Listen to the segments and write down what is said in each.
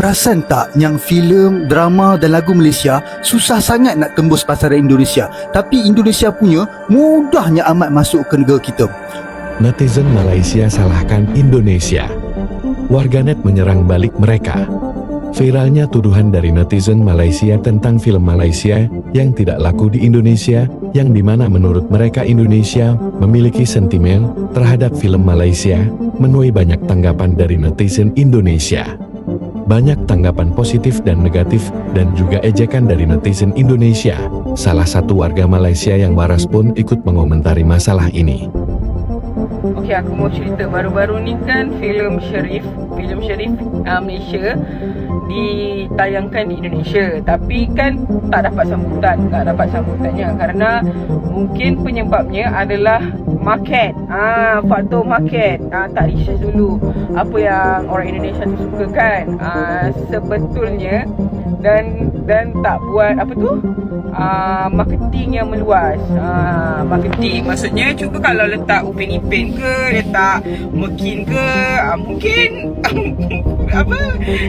Perasan tak yang filem, drama dan lagu Malaysia susah sangat nak tembus pasaran Indonesia, tapi Indonesia punya mudahnya amat masuk ke negara kita. Netizen Malaysia salahkan Indonesia. Warganet menyerang balik mereka. Viralnya tuduhan dari netizen Malaysia tentang film Malaysia yang tidak laku di Indonesia, yang dimana menurut mereka Indonesia memiliki sentimen terhadap film Malaysia, menuai banyak tanggapan dari netizen Indonesia. Banyak tanggapan positif dan negatif dan juga ejekan dari netizen Indonesia. Salah satu warga Malaysia yang waras pun ikut mengomentari masalah ini. Okey, aku mau cerita baru-baru ni kan filem Sherif Malaysia ditayangkan di Indonesia, tapi kan tak dapat sambutannya karena mungkin penyebabnya adalah market. Faktor market. Tak research dulu apa yang orang Indonesia tu suka kan. Sebetulnya dan tak buat apa tu? Marketing yang meluas. Marketing maksudnya cuba kalau letak Upin Ipin ke, letak Mekin ke, mungkin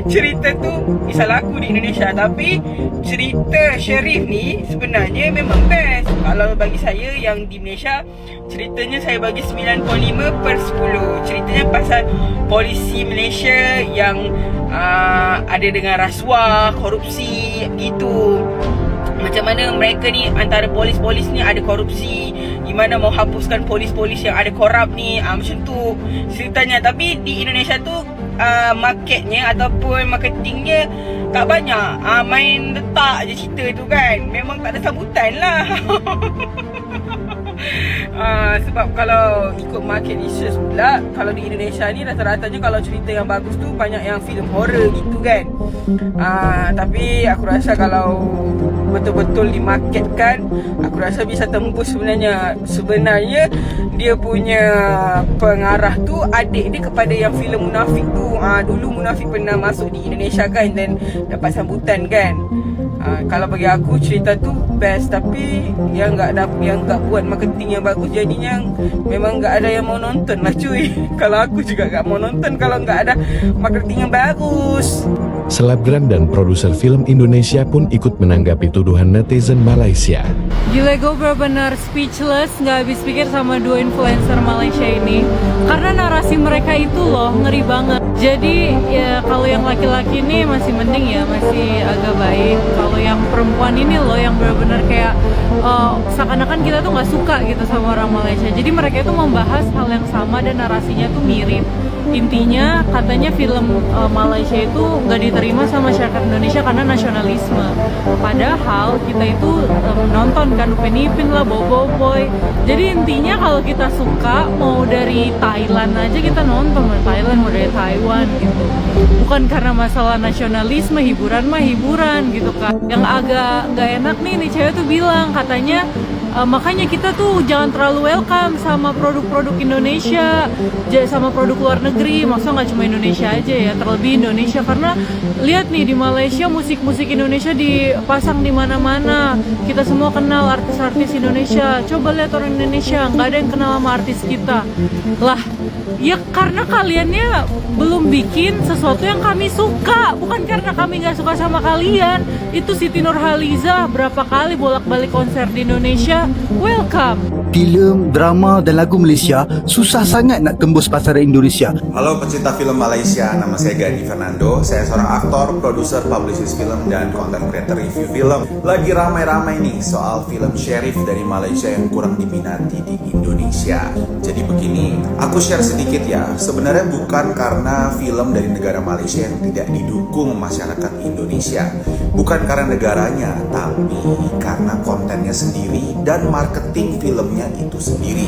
cerita tu bisa laku di Indonesia. Tapi cerita Sherif ni sebenarnya memang best. Kalau bagi saya yang di Malaysia, ceritanya saya bagi 9.5/10. Ceritanya pasal polisi Malaysia yang ada dengan rasuah, korupsi gitu. Macam mana mereka ni, antara polis-polis ni ada korupsi, gimana mau hapuskan polis-polis yang ada korup ni, macam tu ceritanya. Tapi di Indonesia tu marketnya ataupun marketingnya tak banyak. Main letak je cerita tu kan, memang tak ada sambutan lah. Sebab kalau ikut market research pula, kalau di Indonesia ni rata-ratanya kalau cerita yang bagus tu banyak yang filem horror gitu kan. Tapi aku rasa kalau betul-betul dimarketkan, aku rasa bisa tembus sebenarnya. Sebenarnya dia punya pengarah tu adik dia kepada yang filem Munafik tu. Dulu Munafik pernah masuk di Indonesia kan dan dapat sambutan kan. Kalau bagi aku cerita tu best, tapi yang enggak buat marketing yang bagus, jadinya memang enggak ada yang mau nonton lah cuy. Kalau aku juga enggak mau nonton kalau enggak ada marketing yang bagus. Selebgram dan produser film Indonesia pun ikut menanggapi tuduhan netizen Malaysia. Gila, gue benar-benar speechless, gak habis pikir sama dua influencer Malaysia ini. Karena narasi mereka itu loh, ngeri banget. Jadi ya kalau yang laki-laki ini masih mending ya, masih agak baik. Kalau yang perempuan ini loh yang benar-benar kayak seakan-akan kita tuh gak suka gitu sama orang Malaysia. Jadi mereka itu membahas hal yang sama dan narasinya tuh mirip. Intinya katanya film Malaysia itu gak diterima sama masyarakat Indonesia karena nasionalisme. Padahal kita itu nonton kan Upin Ipin lah, Bobo Boy. Jadi intinya kalau kita suka, mau dari Thailand aja kita nonton, mau Thailand mau dari Taiwan gitu. Bukan karena masalah nasionalisme, hiburan mah hiburan gitu kan. Yang agak gak enak nih cewek tuh bilang katanya makanya kita tuh jangan terlalu welcome sama produk-produk Indonesia, sama produk luar negeri. Maksudnya nggak cuma Indonesia aja ya, terlebih Indonesia. Karena lihat nih di Malaysia musik-musik Indonesia dipasang di mana-mana. Kita semua kenal artis-artis Indonesia. Coba lihat orang Indonesia, nggak ada yang kenal sama artis kita. Lah, ya karena kaliannya belum bikin sesuatu yang kami suka, bukan karena kami nggak suka sama kalian. Itu Siti Nurhaliza berapa kali bolak-balik konser di Indonesia. Welcome. Filem, drama dan lagu Malaysia susah sangat nak tembus pasaran Indonesia. Halo pecinta film Malaysia, nama saya Gadi Fernando. Saya seorang aktor, produser, publicist film, dan content creator review film. Lagi ramai-ramai nih soal film Sherif dari Malaysia yang kurang diminati di Indonesia. Jadi begini, aku share sedikit ya. Sebenarnya bukan karena film dari negara Malaysia yang tidak didukung masyarakat Indonesia. Bukan karena negaranya, tapi karena kontennya sendiri dan marketing filmnya itu sendiri.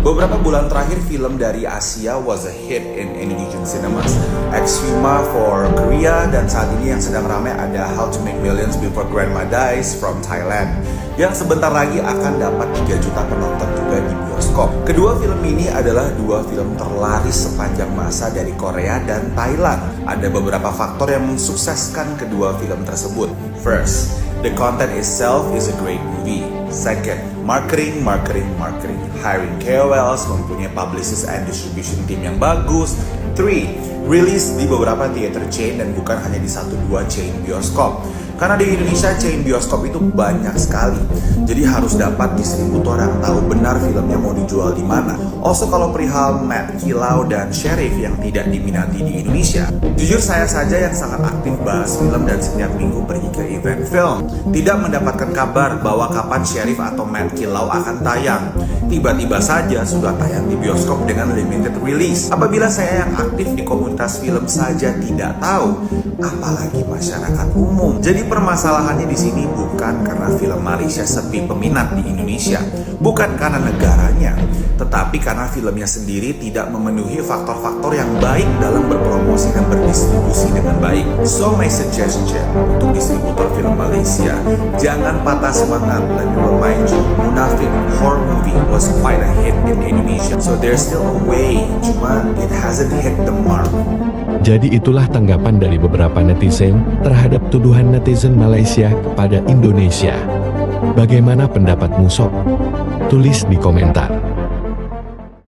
Beberapa bulan terakhir film dari Asia was a hit in Indonesian cinemas. Extrema for Korea, dan saat ini yang sedang ramai ada How to Make Millions Before Grandma Dies from Thailand, yang sebentar lagi akan dapat 3 juta penonton juga di bioskop. Kedua film ini adalah dua film terlaris sepanjang masa dari Korea dan Thailand. Ada beberapa faktor yang mensukseskan kedua film tersebut. First, the content itself is a great movie. Second, marketing. Hiring KOLs, mempunyai publicist and distribution team yang bagus, 3 rilis di beberapa theater chain dan bukan hanya di 1-2 chain bioskop. Karena di Indonesia chain bioskop itu banyak sekali, jadi harus dapat distributor yang tahu benar filmnya mau dijual di mana. Also kalau perihal Matt Kilau dan Sheriff yang tidak diminati di Indonesia, jujur saya saja yang sangat aktif bahas film dan setiap minggu pergi ke event film, tidak mendapatkan kabar bahwa kapan Sheriff atau Matt Kilau akan tayang. Tiba-tiba saja sudah tayang di bioskop dengan limited release. Apabila saya yang aktif di komunitas film saja tidak tahu, apalagi masyarakat umum. Jadi permasalahannya di sini bukan karena film Malaysia sepi peminat di Indonesia, bukan karena negaranya, tetapi karena filmnya sendiri tidak memenuhi faktor-faktor yang baik dalam berpromosi dan berdistribusi dengan baik. So my suggestion untuk distributor film Malaysia, jangan patah semangat. Let me remind you, Munafik horror movie was quite a hit in Indonesia, so there's still a way, cuma it hasn't hit the mark. Jadi itulah tanggapan dari beberapa netizen terhadap tuduhan netizen Malaysia kepada Indonesia. Bagaimana pendapatmu sob? Tulis di komentar.